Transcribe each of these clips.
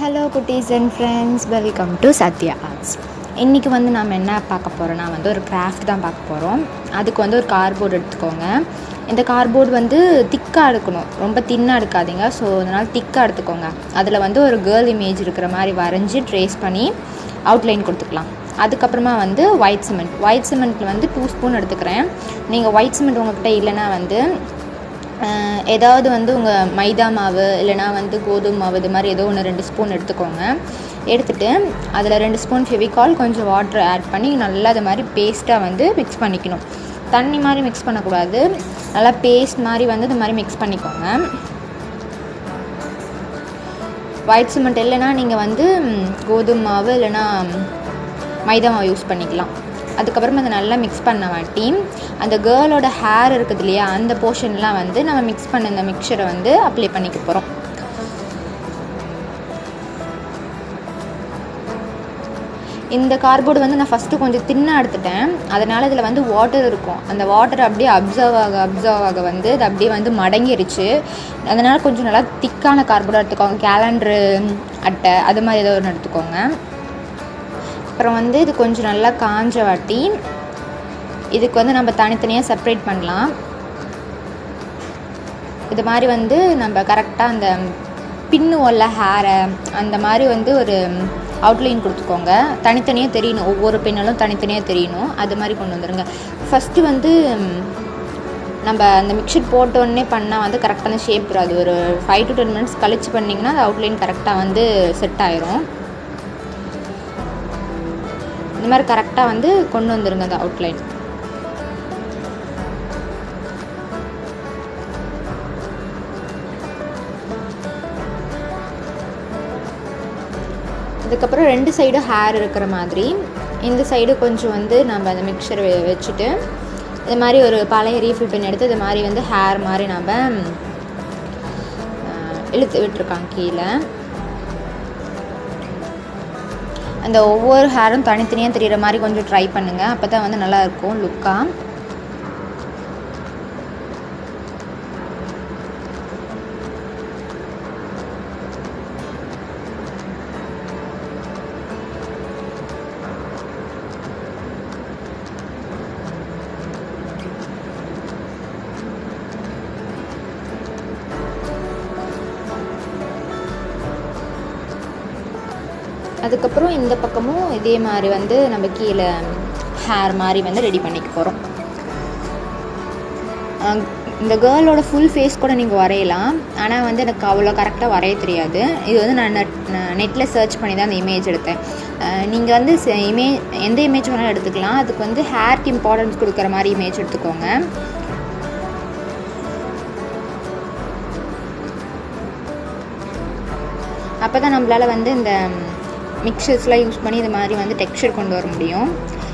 Hello குட்டீஸ் and friends, welcome to Sathya arts. இன்றைக்கி நாம் என்ன பார்க்க போகிறோன்னா ஒரு கிராஃப்ட் தான் பார்க்க போகிறோம். அதுக்கு ஒரு கார்ட்போர்டு எடுத்துக்கோங்க. இந்த கார்ட்போர்டு திக்காக எடுக்கணும், ரொம்ப தின்னாக எடுக்காதீங்க. ஸோ அதனால் திக்காக எடுத்துக்கோங்க. அதில் ஒரு கேர்ள் இமேஜ் இருக்கிற மாதிரி வரைஞ்சி ட்ரேஸ் பண்ணி அவுட்லைன் கொடுத்துக்கலாம். அதுக்கப்புறமா ஒயிட் சிமெண்ட்டில் 2 ஸ்பூன் எடுத்துக்கிறேன். நீங்கள் ஒயிட் சிமெண்ட் உங்கள்கிட்ட இல்லைன்னா ஏதாவது உங்கள் மைதா மாவு இல்லைனா கோதுமை மாவு இது மாதிரி ஏதோ 2 ஸ்பூன் எடுத்துக்கோங்க. எடுத்துகிட்டு அதில் 2 ஸ்பூன் ஃபெவிகால், கொஞ்சம் வாட்டர் ஆட் பண்ணி நல்லா இது மாதிரி பேஸ்ட்டாக மிக்ஸ் பண்ணிக்கணும். தண்ணி மாதிரி மிக்ஸ் பண்ணக்கூடாது, நல்லா பேஸ்ட் மாதிரி இது மாதிரி மிக்ஸ் பண்ணிக்கோங்க. ஒயிட் சிமெண்ட் இல்லைனா நீங்கள் கோதுமை மாவு இல்லைனா மைதா மாவு யூஸ் பண்ணிக்கலாம். அதுக்கப்புறமா அதை நல்லா மிக்ஸ் பண்ண வாட்டி அந்த கேர்ளோட ஹேர் இருக்குது இல்லையா, அந்த போர்ஷன்லாம் நம்ம மிக்ஸ் பண்ண இந்த மிக்சரை அப்ளை பண்ணிக்க போகிறோம். இந்த கார்ட்போர்டு நான் ஃபஸ்ட்டு கொஞ்சம் தின்னாக எடுத்துட்டேன். அதனால் இதில் வாட்டர் இருக்கும். அந்த வாட்டர் அப்படியே அப்சர்வ் ஆக அது அப்படியே மடங்கிருச்சு. அதனால் கொஞ்சம் நல்லா திக்கான கார்ட்போர்டாக எடுத்துக்கோங்க. கேலண்டரு அட்டை அது மாதிரி ஏதோ ஒன்று எடுத்துக்கோங்க. அப்புறம் இது கொஞ்சம் நல்லா காஞ்ச வாட்டி இதுக்கு நம்ம தனித்தனியாக செப்ரேட் பண்ணலாம். இது மாதிரி நம்ம கரெக்டாக அந்த பின்னுவோல்ல ஹேரை அந்த மாதிரி ஒரு அவுட்லைன் கொடுத்துக்கோங்க. தனித்தனியாக தெரியணும், ஒவ்வொரு பின்னலும் தனித்தனியாக தெரியணும். அது மாதிரி கொண்டு வந்துடுங்க. ஃபஸ்ட்டு நம்ம அந்த மிக்சர் போட்டோடனே பண்ணால் கரெக்டான ஷேப் வராது. ஒரு 5 to 10 minutes கழித்து பண்ணிங்கன்னா அந்த அவுட்லைன் கரெக்டாக செட் ஆயிரும். இந்த மாதிரி கரெக்டாக கொண்டு வந்துடுங்க அந்த அவுட்லைன். அதுக்கப்புறம் 2 சைடும் ஹேர் இருக்கிற மாதிரி இந்த சைடு கொஞ்சம் நம்ம அந்த மிக்சரை வச்சுட்டு இது மாதிரி ஒரு பழைய ரீஃபில் பென் எடுத்து இது மாதிரி ஹேர் மாதிரி நம்ம இழுத்து விட்டுருக்காங்க கீழே. அந்த ஒவ்வொரு ஹேரும் தனித்தனியாக தெரிகிற மாதிரி கொஞ்சம் ட்ரை பண்ணுங்கள். அப்போ தான் நல்லாயிருக்கும் லுக்காக. அதுக்கப்புறம் இந்த பக்கமும் இதே மாதிரி நம்ம கீழே ஹேர் மாதிரி ரெடி பண்ணிக்க போகிறோம். இந்த கேர்ளோட ஃபுல் ஃபேஸ் கூட நீங்கள் வரையலாம். ஆனால் எனக்கு அவ்வளோ கரெக்டாக வரைய தெரியாது. இது நான் நெட்டில் சர்ச் பண்ணி தான் அந்த இமேஜ் எடுத்தேன். நீங்கள் எந்த இமேஜ் வேணாலும் எடுத்துக்கலாம். அதுக்கு ஹேருக்கு இம்பார்ட்டன்ஸ் கொடுக்குற மாதிரி இமேஜ் எடுத்துக்கோங்க. அப்போ தான் நம்மளால் இந்த மிக்சர்ஸ்லாம் யூஸ் பண்ணி இது மாதிரி டெக்ஸ்சர் கொண்டு வர முடியும்.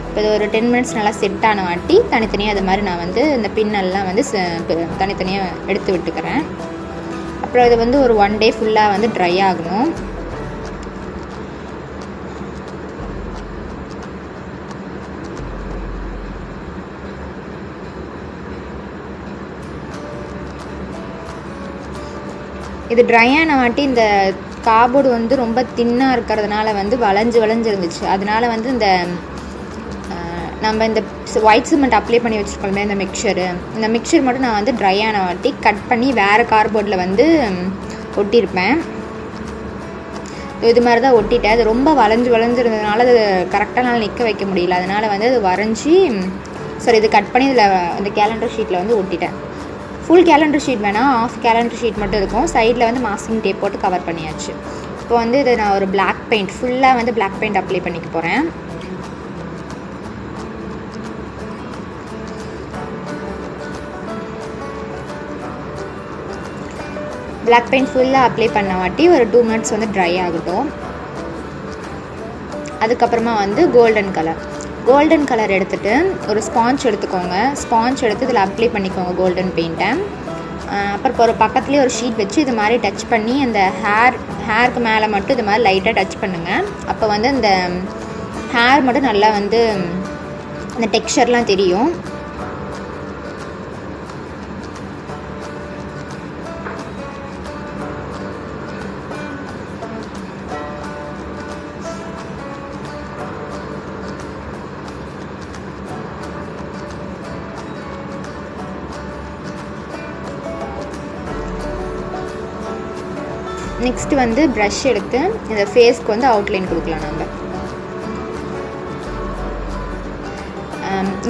இப்போ இது ஒரு 10 minutes நல்லா செட் ஆன வாட்டி தனித்தனியாக அது மாதிரி நான் இந்த பின்னெல்லாம் தனித்தனியாக எடுத்து விட்டுக்கிறேன். அப்புறம் இது ஒரு 1 day ஃபுல்லாக ட்ரை ஆகணும். இது ட்ரை ஆன வாட்டி இந்த கார்ட்போர்டு ரொம்ப தின்னாக இருக்கிறதுனால வளைஞ்சு இருந்துச்சு. அதனால் இந்த நம்ம இந்த ஒயிட் சிமெண்ட் அப்ளை பண்ணி வச்சுருக்கோமே இந்த மிக்சர் மட்டும் நான் ட்ரை ஆன வாட்டி கட் பண்ணி வேறு கார்ட்போர்டில் ஒட்டியிருப்பேன். இது மாதிரி தான் ஒட்டிட்டேன். அது ரொம்ப வளைஞ்சு இருந்ததுனால அது கரெக்டாக நான் நிற்க வைக்க முடியல. அதனால் அது வரைஞ்சி இது கட் பண்ணி இதில் அந்த கேலண்டர் ஷீட்டில் ஒட்டிட்டேன். ஃபுல் கேலண்டர் ஷீட் வேணால், ஆஃப் கேலண்டர் ஷீட் மட்டும் இருக்கும். சைடில் மாஸ்கிங் டேப் போட்டு கவர் பண்ணியாச்சு. இப்போ இதை நான் ஒரு பிளாக் பெயிண்ட் ஃபுல்லாக பிளாக் பெயிண்ட் அப்ளை பண்ணிக்க போகிறேன். பிளாக் பெயிண்ட் ஃபுல்லாக அப்ளை பண்ண வாட்டி ஒரு 2 minutes ட்ரை ஆகட்டும். அதுக்கப்புறமா கோல்டன் கலர் எடுத்துகிட்டு ஒரு ஸ்பாஞ்ச் எடுத்துக்கோங்க. ஸ்பாஞ்ச் எடுத்து இதில் அப்ளை பண்ணிக்கோங்க கோல்டன் பெயிண்ட்டை. அப்புறம் ஒரு பக்கத்துலேயே ஒரு ஷீட் வச்சு இது மாதிரி டச் பண்ணி அந்த ஹேருக்கு மேலே மட்டும் இது மாதிரி லைட்டாக டச் பண்ணுங்கள். அப்போ இந்த ஹேர் மட்டும் நல்லா அந்த டெக்ஸ்சர்லாம் தெரியும். நெக்ஸ்ட்டு வந்து ப்ரஷ் எடுத்து இந்த ஃபேஸ்க்கு வந்து அவுட்லைன் கொடுக்கலாம் நம்ம.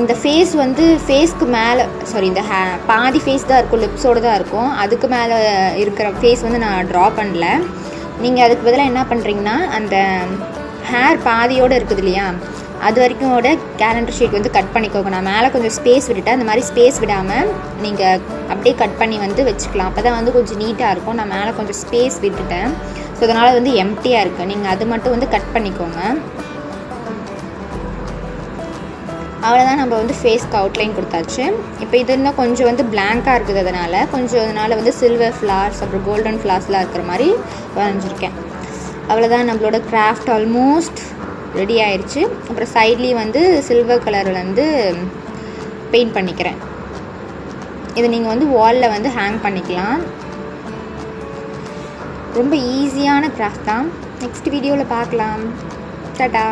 இந்த ஃபேஸ் வந்து ஃபேஸ்க்கு மேலே இந்த பாதி ஃபேஸ் தான் இருக்கும், லிப்ஸோடு தான் இருக்கும். அதுக்கு மேலே இருக்கிற ஃபேஸ் வந்து நான் ட்ரா பண்ணல. நீங்கள் அதுக்கு பதிலாக என்ன பண்ணுறீங்கன்னா, அந்த ஹேர் பாதியோடு இருக்குது இல்லையா, அது வரைக்குமோட கேலண்டர் ஷீட் வந்து கட் பண்ணிக்கோங்க. நான் மேலே கொஞ்சம் ஸ்பேஸ் விட்டுட்டேன். அந்த மாதிரி ஸ்பேஸ் விடாமல் நீங்கள் அப்படியே கட் பண்ணி வந்து வச்சுக்கலாம். அப்போ தான் வந்து கொஞ்சம் நீட்டாக இருக்கும். நான் மேலே கொஞ்சம் ஸ்பேஸ் விட்டுட்டேன். ஸோ அதனால் வந்து எம்டியாக இருக்குது. நீங்கள் அது மட்டும் வந்து கட் பண்ணிக்கோங்க. அவ்வளோதான், நம்ம வந்து ஃபேஸ்க்கு அவுட்லைன் கொடுத்தாச்சு. இப்போ இது இன்னும் கொஞ்சம் வந்து பிளாங்காக இருக்குது. அதனால் வந்து சில்வர் ஃப்ளார்ஸ் அப்புறம் கோல்டன் ஃப்ளார்ஸ்லாம் இருக்கிற மாதிரி வரைஞ்சிருக்கேன். அவ்வளோதான், நம்மளோட கிராஃப்ட் ஆல்மோஸ்ட் ரெடி ஆயிடுச்சு. அப்புறம் சைட்லேயும் வந்து சில்வர் கலரில் வந்து பெயிண்ட் பண்ணிக்கிறேன். இது நீங்கள் வந்து வாலில் வந்து ஹேங் பண்ணிக்கலாம். ரொம்ப ஈஸியான கிராஃப்ட் தான். நெக்ஸ்ட் வீடியோவில் பார்க்கலாம். டாடா.